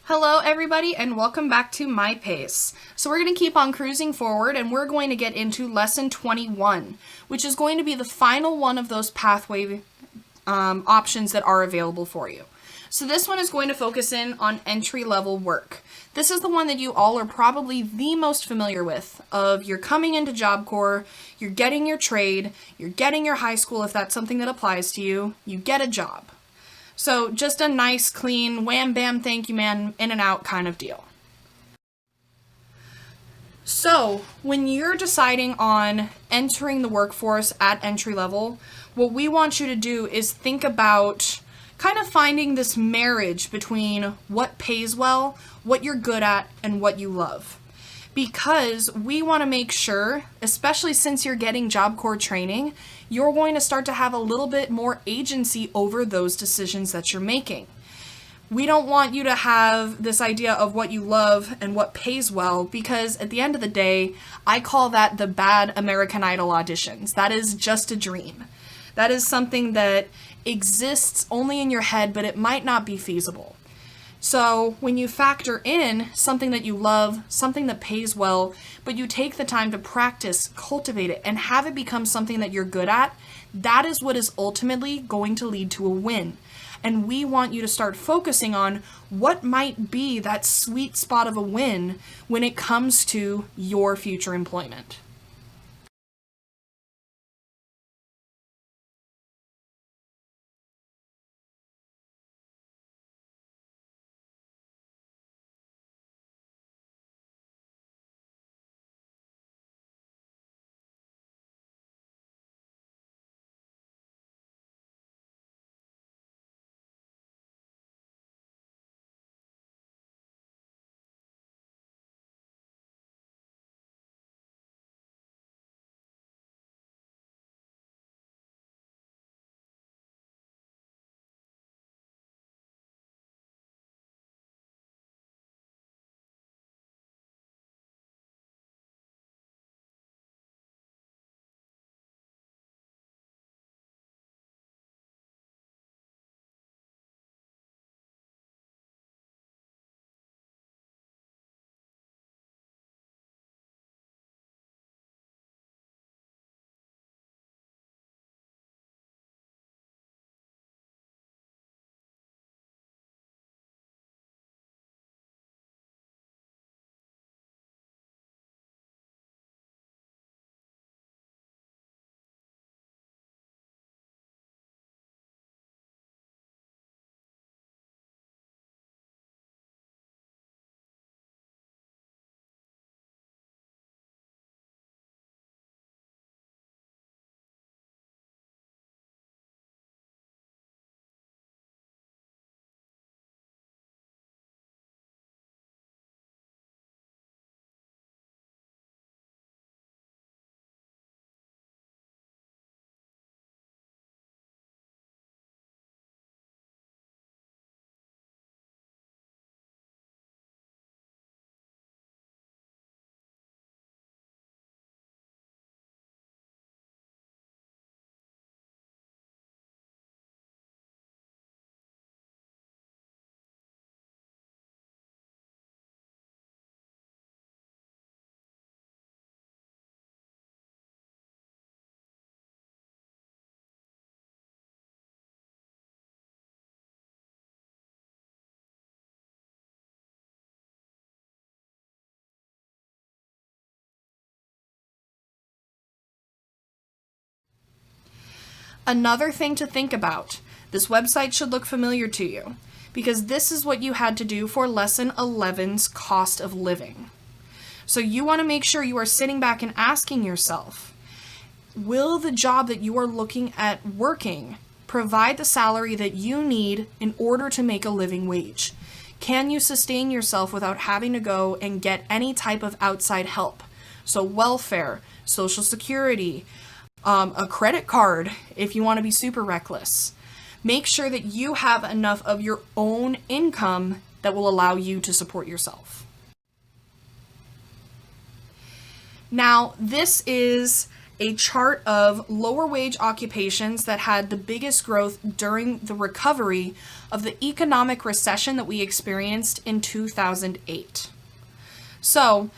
Hello everybody and welcome back to myPACE. So we're going to keep on cruising forward and we're going to get into lesson 21, which is going to be the final one of those pathway options that are available for you. So this one is going to focus in on entry-level work. This is the one that you all are probably the most familiar with, of you're coming into Job Corps, you're getting your trade, you're getting your high school if that's something that applies to you, you get a job. So just a nice, clean, wham, bam, thank you, man, in and out kind of deal. So when you're deciding on entering the workforce at entry level, what we want you to do is think about kind of finding this marriage between what pays well, what you're good at, and what you love. Because we want to make sure, especially since you're getting Job Corps training, you're going to start to have a little bit more agency over those decisions that you're making. We don't want you to have this idea of what you love and what pays well, because at the end of the day, I call that the bad American Idol auditions. That is just a dream. That is something that exists only in your head, but it might not be feasible. So when you factor in something that you love, something that pays well, but you take the time to practice, cultivate it, and have it become something that you're good at, that is what is ultimately going to lead to a win. And we want you to start focusing on what might be that sweet spot of a win when it comes to your future employment. Another thing to think about, this website should look familiar to you, because this is what you had to do for Lesson 11's cost of living. So you want to make sure you are sitting back and asking yourself, will the job that you are looking at working provide the salary that you need in order to make a living wage? Can you sustain yourself without having to go and get any type of outside help? So welfare, Social Security, a credit card if you want to be super reckless. Make sure that you have enough of your own income that will allow you to support yourself. Now, this is a chart of lower wage occupations that had the biggest growth during the recovery of the economic recession that we experienced in 2008. So,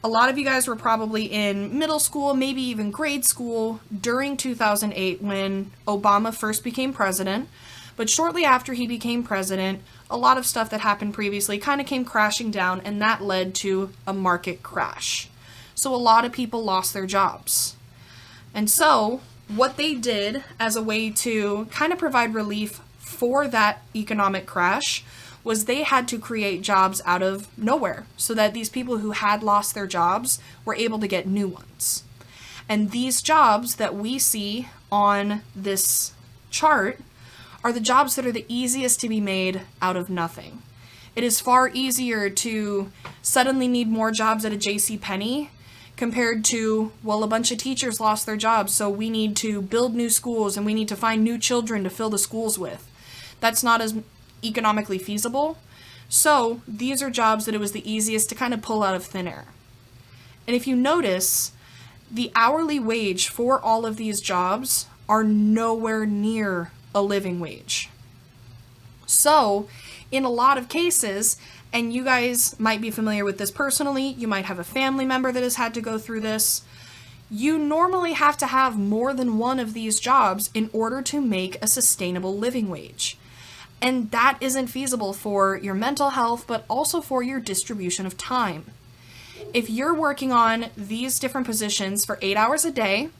a lot of you guys were probably in middle school, maybe even grade school during 2008 when Obama first became president. But shortly after he became president, a lot of stuff that happened previously kind of came crashing down, and that led to a market crash. So a lot of people lost their jobs. And so what they did as a way to kind of provide relief for that economic crash was they had to create jobs out of nowhere so that these people who had lost their jobs were able to get new ones. And these jobs that we see on this chart are the jobs that are the easiest to be made out of nothing. It is far easier to suddenly need more jobs at a JCPenney compared to, well, a bunch of teachers lost their jobs, so we need to build new schools and we need to find new children to fill the schools with. That's not as economically feasible. So these are jobs that it was the easiest to kind of pull out of thin air. And if you notice, the hourly wage for all of these jobs are nowhere near a living wage. So in a lot of cases, and you guys might be familiar with this personally, you might have a family member that has had to go through this, you normally have to have more than one of these jobs in order to make a sustainable living wage. And that isn't feasible for your mental health, but also for your distribution of time. If you're working on these different positions for 8 hours a day,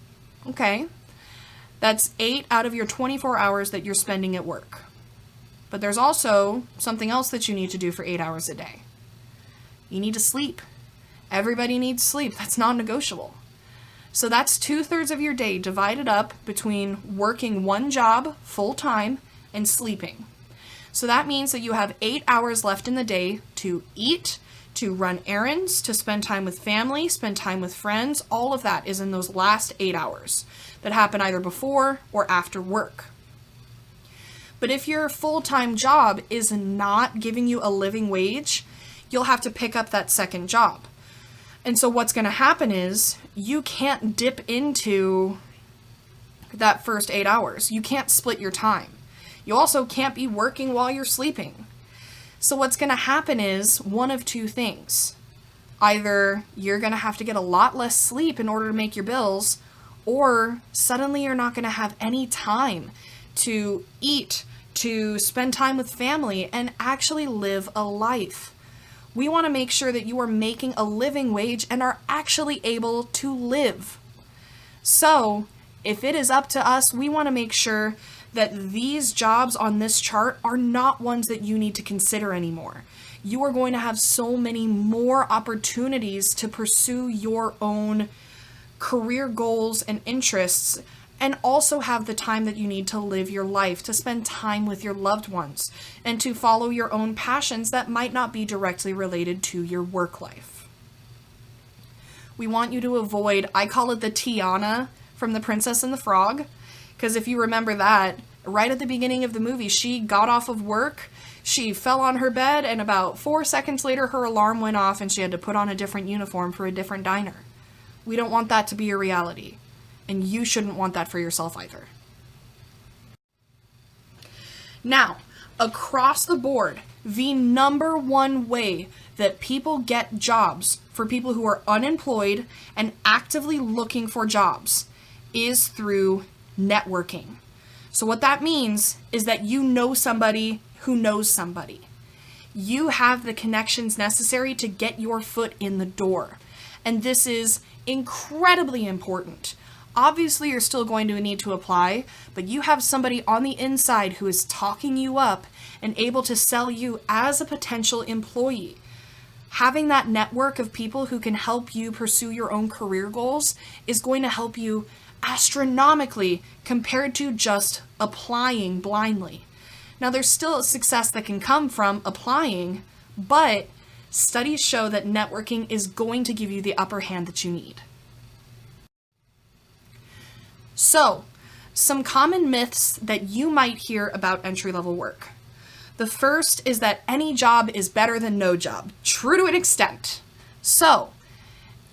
okay, that's 8 out of your 24 hours that you're spending at work. But there's also something else that you need to do for 8 hours a day. You need to sleep. Everybody needs sleep. That's non-negotiable. So that's 2/3 of your day divided up between working one job full-time and sleeping. So that means that you have 8 hours left in the day to eat, to run errands, to spend time with family, spend time with friends. All of that is in those last 8 hours that happen either before or after work. But if your full-time job is not giving you a living wage, you'll have to pick up that second job. And so what's going to happen is you can't dip into that first 8 hours. You can't split your time. You also can't be working while you're sleeping. So what's going to happen is one of two things. Either you're going to have to get a lot less sleep in order to make your bills, or suddenly you're not going to have any time to eat, to spend time with family, and actually live a life. We want to make sure that you are making a living wage and are actually able to live. So, if it is up to us, we want to make sure that these jobs on this chart are not ones that you need to consider anymore. You are going to have so many more opportunities to pursue your own career goals and interests, and also have the time that you need to live your life, to spend time with your loved ones, and to follow your own passions that might not be directly related to your work life. We want you to avoid, I call it the Tiana from The Princess and the Frog, because if you remember that, right at the beginning of the movie, she got off of work, she fell on her bed, and about 4 seconds later her alarm went off and she had to put on a different uniform for a different diner. We don't want that to be your reality. And you shouldn't want that for yourself either. Now, across the board, the number one way that people get jobs for people who are unemployed and actively looking for jobs is through networking. So what that means is that you know somebody who knows somebody. You have the connections necessary to get your foot in the door. And this is incredibly important. Obviously, you're still going to need to apply, but you have somebody on the inside who is talking you up and able to sell you as a potential employee. Having that network of people who can help you pursue your own career goals is going to help you astronomically compared to just applying blindly. Now, there's still a success that can come from applying, but studies show that networking is going to give you the upper hand that you need. So, some common myths that you might hear about entry-level work. The first is that any job is better than no job. True to an extent. So,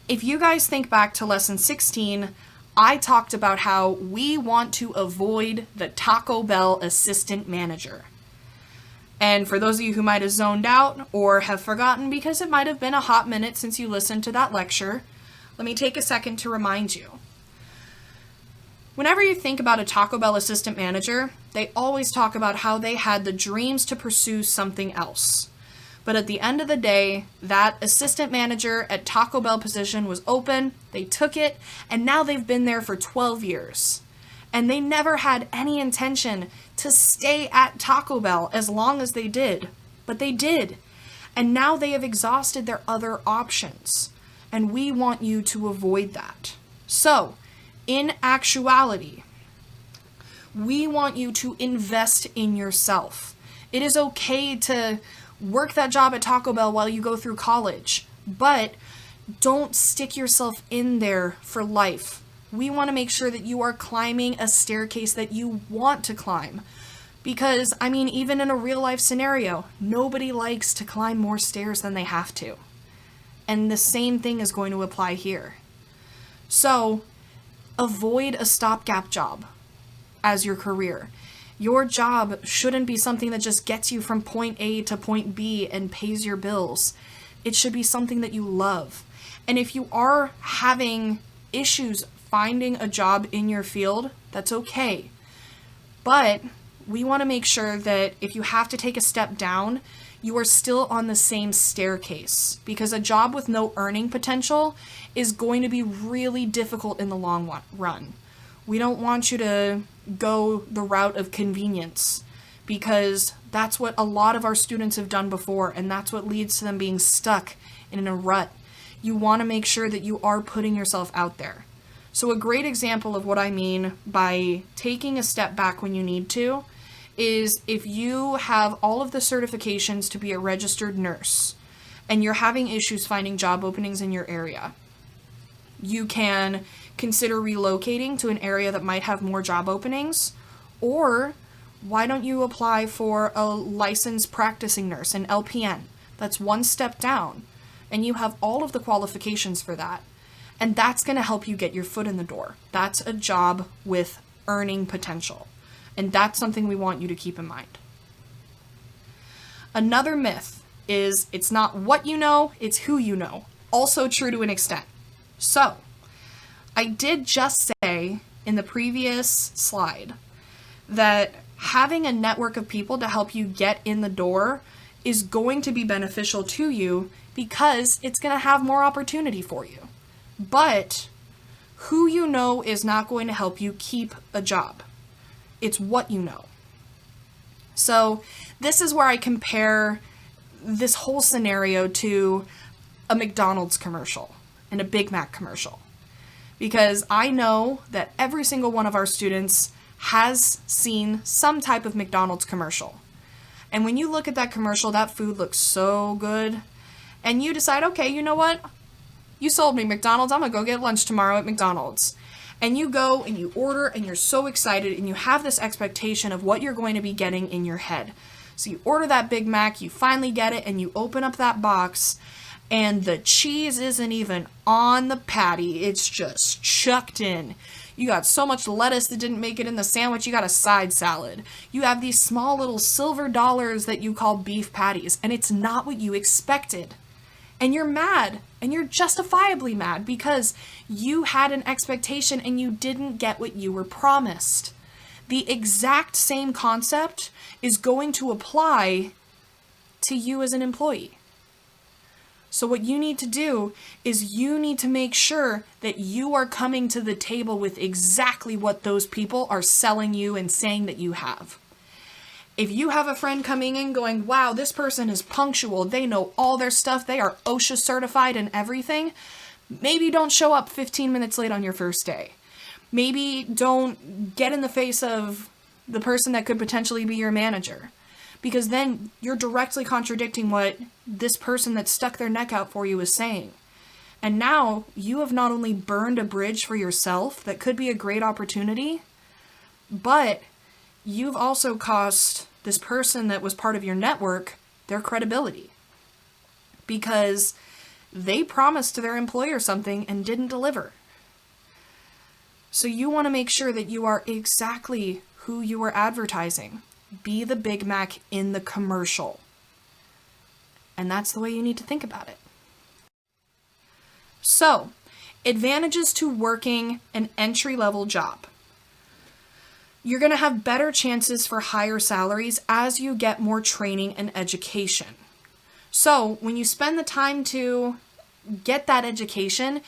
if you guys think back to lesson 16, I talked about how we want to avoid the Taco Bell assistant manager. And for those of you who might have zoned out or have forgotten because it might have been a hot minute since you listened to that lecture, let me take a second to remind you. Whenever you think about a Taco Bell assistant manager, they always talk about how they had the dreams to pursue something else. But at the end of the day, that assistant manager at Taco Bell position was open, they took it, and now they've been there for 12 years. And they never had any intention to stay at Taco Bell as long as they did. But they did. And now they have exhausted their other options. And we want you to avoid that. So, in actuality, we want you to invest in yourself. It is okay to work that job at Taco Bell while you go through college, but don't stick yourself in there for life. We want to make sure that you are climbing a staircase that you want to climb. Because, even in a real life scenario, nobody likes to climb more stairs than they have to. And the same thing is going to apply here. So, avoid a stopgap job as your career. Your job shouldn't be something that just gets you from point A to point B and pays your bills. It should be something that you love. And if you are having issues finding a job in your field, that's okay. But we want to make sure that if you have to take a step down, you are still on the same staircase, because a job with no earning potential is going to be really difficult in the long run. We don't want you to go the route of convenience, because that's what a lot of our students have done before, and that's what leads to them being stuck in a rut. You want to make sure that you are putting yourself out there. So a great example of what I mean by taking a step back when you need to is if you have all of the certifications to be a registered nurse and you're having issues finding job openings in your area, you can consider relocating to an area that might have more job openings, or why don't you apply for a licensed practicing nurse, an LPN? That's one step down, and you have all of the qualifications for that. And that's going to help you get your foot in the door. That's a job with earning potential. And that's something we want you to keep in mind. Another myth is it's not what you know, it's who you know. Also true to an extent. So, I did just say in the previous slide that having a network of people to help you get in the door is going to be beneficial to you because it's going to have more opportunity for you. But who you know is not going to help you keep a job. It's what you know. So this is where I compare this whole scenario to a McDonald's commercial and a Big Mac commercial. Because I know that every single one of our students has seen some type of McDonald's commercial. And when you look at that commercial, that food looks so good. And you decide, okay, you know what? You sold me, McDonald's. I'm going to go get lunch tomorrow at McDonald's. And you go and you order and you're so excited and you have this expectation of what you're going to be getting in your head. So you order that Big Mac, you finally get it, and you open up that box and the cheese isn't even on the patty. It's just chucked in. You got so much lettuce that didn't make it in the sandwich, you got a side salad. You have these small little silver dollars that you call beef patties, and it's not what you expected. And you're mad, and you're justifiably mad because you had an expectation and you didn't get what you were promised. The exact same concept is going to apply to you as an employee. So what you need to do is you need to make sure that you are coming to the table with exactly what those people are selling you and saying that you have. If you have a friend coming in going, wow, this person is punctual, they know all their stuff, they are OSHA certified and everything, maybe don't show up 15 minutes late on your first day. Maybe don't get in the face of the person that could potentially be your manager, because then you're directly contradicting what this person that stuck their neck out for you is saying. And now you have not only burned a bridge for yourself that could be a great opportunity, but you've also cost this person that was part of your network their credibility, because they promised to their employer something and didn't deliver. So you want to make sure that you are exactly who you are advertising. Be the Big Mac in the commercial. And that's the way you need to think about it. So, advantages to working an entry-level job. You're going to have better chances for higher salaries as you get more training and education. So, when you spend the time to get that education,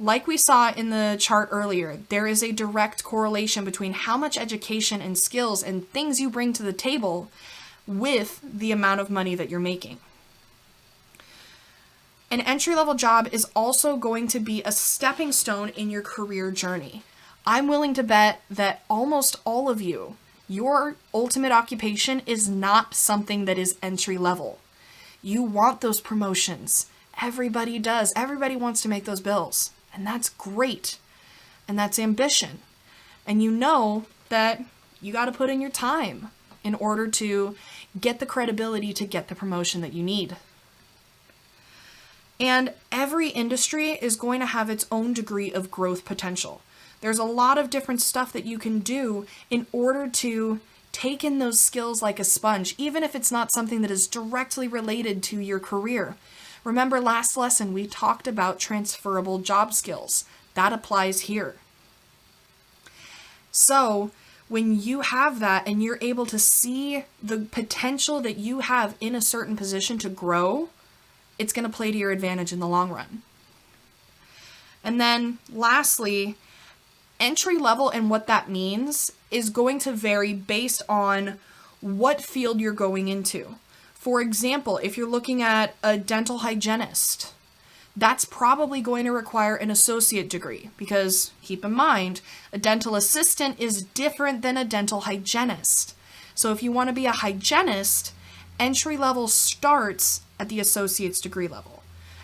like we saw in the chart earlier, there is a direct correlation between how much education and skills and things you bring to the table with the amount of money that you're making. An entry-level job is also going to be a stepping stone in your career journey. I'm willing to bet that almost all of you, your ultimate occupation is not something that is entry-level. You want those promotions. Everybody does. Everybody wants to make those bills. And that's great. And that's ambition. And you know that you got to put in your time in order to get the credibility to get the promotion that you need. And every industry is going to have its own degree of growth potential. There's a lot of different stuff that you can do in order to take in those skills like a sponge, even if it's not something that is directly related to your career. Remember last lesson, we talked about transferable job skills. That applies here. So when you have that and you're able to see the potential that you have in a certain position to grow, it's going to play to your advantage in the long run. And then lastly, entry level and what that means is going to vary based on what field you're going into. For example, if you're looking at a dental hygienist, that's probably going to require an associate degree because keep in mind, a dental assistant is different than a dental hygienist. So if you want to be a hygienist, entry level starts at the associate's degree level.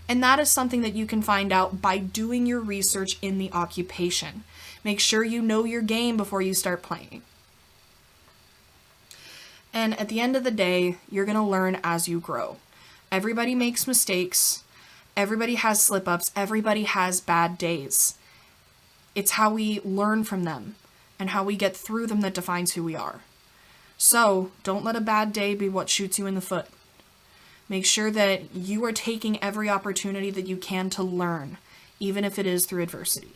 And that is something that you can find out by doing your research in the occupation. Make sure you know your game before you start playing. And at the end of the day, you're going to learn as you grow. Everybody makes mistakes. Everybody has slip-ups. Everybody has bad days. It's how we learn from them and how we get through them that defines who we are. So don't let a bad day be what shoots you in the foot. Make sure that you are taking every opportunity that you can to learn, even if it is through adversity.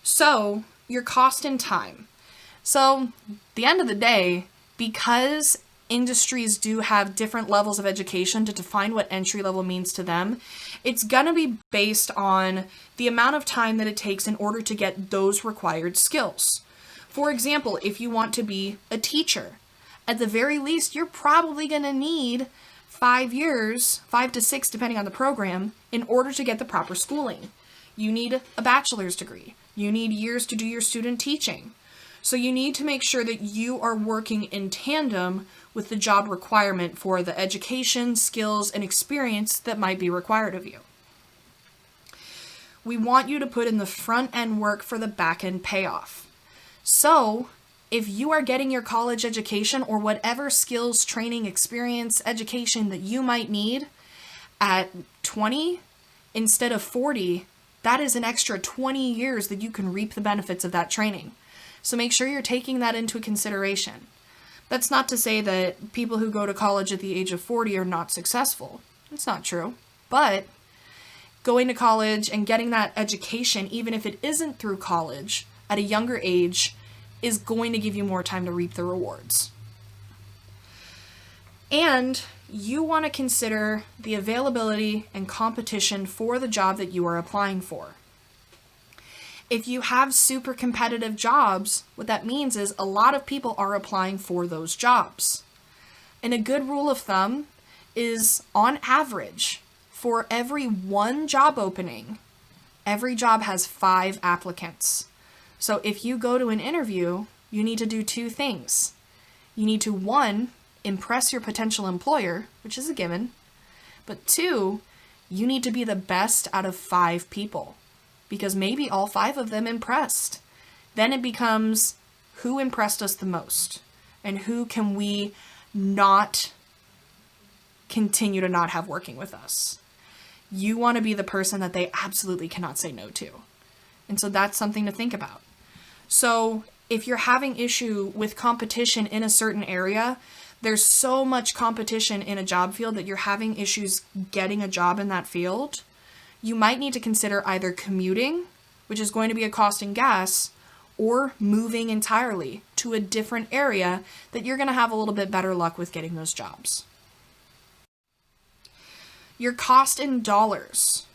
So, your cost and time. So, at the end of the day, because industries do have different levels of education to define what entry level means to them, it's going to be based on the amount of time that it takes in order to get those required skills. For example, if you want to be a teacher, at the very least, you're probably going to need 5 years, 5 to 6, depending on the program, in order to get the proper schooling. You need a bachelor's degree. You need years to do your student teaching. So you need to make sure that you are working in tandem with the job requirement for the education, skills, and experience that might be required of you. We want you to put in the front end work for the back end payoff. So, if you are getting your college education or whatever skills, training, experience, education that you might need at 20 instead of 40, that is an extra 20 years that you can reap the benefits of that training. So make sure you're taking that into consideration. That's not to say that people who go to college at the age of 40 are not successful. It's not true. But going to college and getting that education, even if it isn't through college, at a younger age, is going to give you more time to reap the rewards. And you want to consider the availability and competition for the job that you are applying for. If you have super competitive jobs, what that means is a lot of people are applying for those jobs. And a good rule of thumb is, on average, for every one job opening, every job has 5 applicants. So if you go to an interview, you need to do 2 things. You need to, 1, impress your potential employer, which is a given, but 2, you need to be the best out of 5 people, because maybe all 5 of them impressed. Then it becomes who impressed us the most, and who can we not continue to not have working with us. You want to be the person that they absolutely cannot say no to. And so that's something to think about. So if you're having issue with competition in a certain area, there's so much competition in a job field that you're having issues getting a job in that field, you might need to consider either commuting, which is going to be a cost in gas, or moving entirely to a different area that you're going to have a little bit better luck with getting those jobs. Your cost in dollars.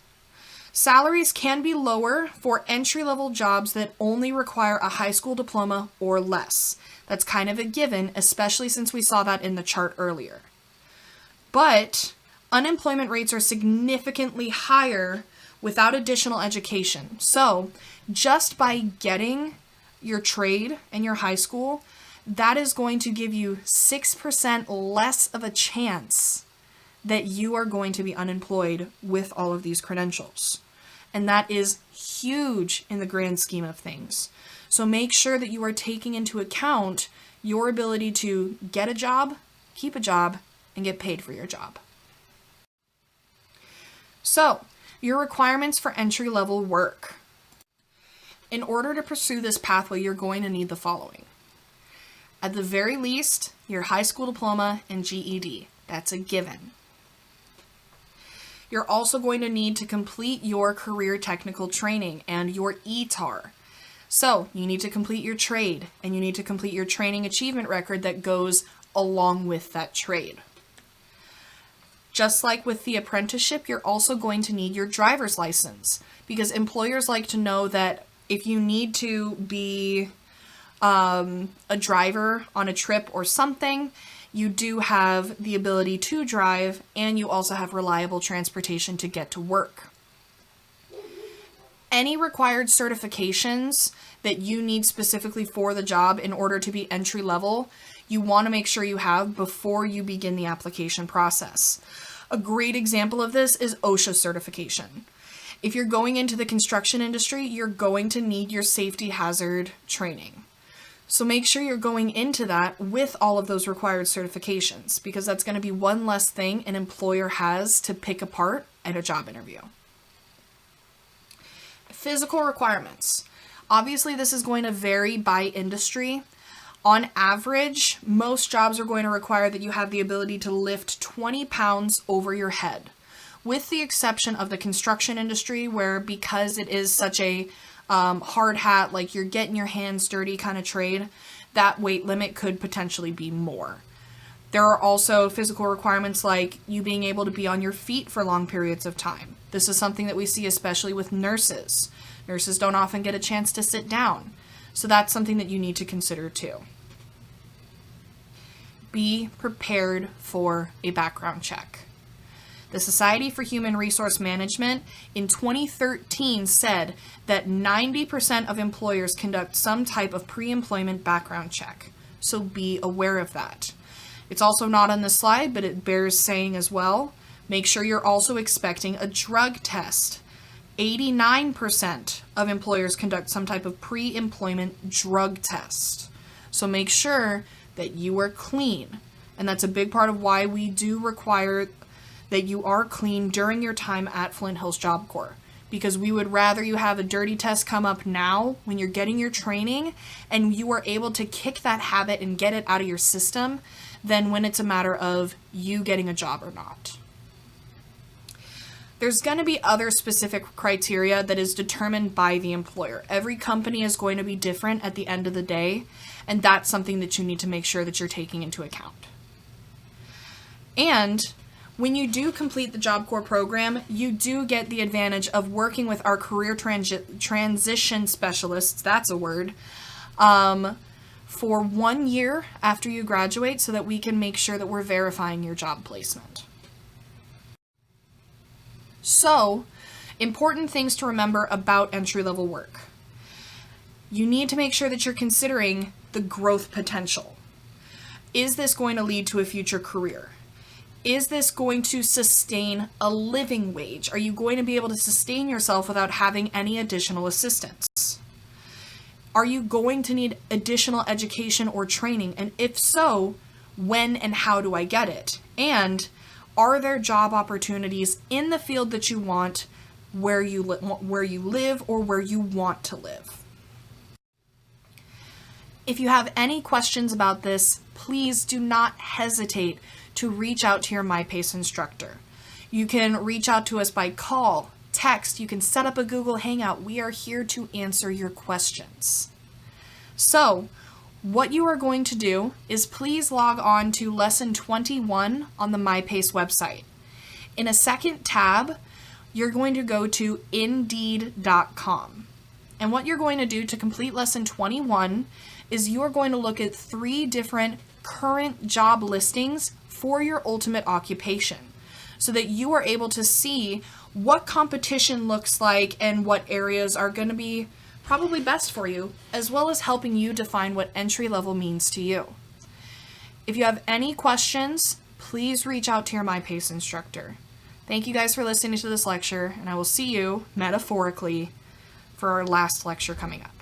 Salaries can be lower for entry-level jobs that only require a high school diploma or less. That's kind of a given, especially since we saw that in the chart earlier. But unemployment rates are significantly higher without additional education. So just by getting your trade and your high school, that is going to give you 6% less of a chance that you are going to be unemployed with all of these credentials. And that is huge in the grand scheme of things. So make sure that you are taking into account your ability to get a job, keep a job, and get paid for your job. So, your requirements for entry-level work. In order to pursue this pathway, you're going to need the following. At the very least, your high school diploma and GED. That's a given. You're also going to need to complete your career technical training and your ETAR. So you need to complete your trade and you need to complete your training achievement record that goes along with that trade. Just like with the apprenticeship, you're also going to need your driver's license because employers like to know that if you need to be a driver on a trip or something, you do have the ability to drive, and you also have reliable transportation to get to work. Any required certifications that you need specifically for the job in order to be entry level, you want to make sure you have before you begin the application process. A great example of this is OSHA certification. If you're going into the construction industry, you're going to need your safety hazard training. So make sure you're going into that with all of those required certifications because that's going to be one less thing an employer has to pick apart at a job interview. Physical requirements. Obviously, this is going to vary by industry. On average, most jobs are going to require that you have the ability to lift 20 pounds over your head, with the exception of the construction industry where because it is such a hard hat, like you're getting your hands dirty kind of trade, that weight limit could potentially be more. There are also physical requirements like you being able to be on your feet for long periods of time. This is something that we see especially with nurses. Nurses don't often get a chance to sit down. So that's something that you need to consider too. Be prepared for a background check. The Society for Human Resource Management in 2013 said that 90% of employers conduct some type of pre-employment background check. So be aware of that. It's also not on the slide, but it bears saying as well. Make sure you're also expecting a drug test. 89% of employers conduct some type of pre-employment drug test. So make sure that you are clean. And that's a big part of why we do require that you are clean during your time at Flint Hills Job Corps. Because we would rather you have a dirty test come up now when you're getting your training and you are able to kick that habit and get it out of your system than when it's a matter of you getting a job or not. There's going to be other specific criteria that is determined by the employer. Every company is going to be different at the end of the day, and that's something that you need to make sure that you're taking into account. And when you do complete the Job Corps program, you do get the advantage of working with our career transition specialists, that's a word, for 1 year after you graduate so that we can make sure that we're verifying your job placement. So, important things to remember about entry-level work. You need to make sure that you're considering the growth potential. Is this going to lead to a future career? Is this going to sustain a living wage? Are you going to be able to sustain yourself without having any additional assistance? Are you going to need additional education or training? And if so, when and how do I get it? And are there job opportunities in the field that you want where you live or where you want to live. If you have any questions about this, please do not hesitate to reach out to your myPACE instructor. You can reach out to us by call, text, you can set up a Google Hangout. We are here to answer your questions. So, what you are going to do is please log on to lesson 21 on the myPACE website. In a second tab, you're going to go to indeed.com. And what you're going to do to complete lesson 21 is you're going to look at 3 different current job listings for your ultimate occupation so that you are able to see what competition looks like and what areas are going to be probably best for you, as well as helping you define what entry level means to you. If you have any questions, please reach out to your myPACE instructor. Thank you guys for listening to this lecture, and I will see you, metaphorically, for our last lecture coming up.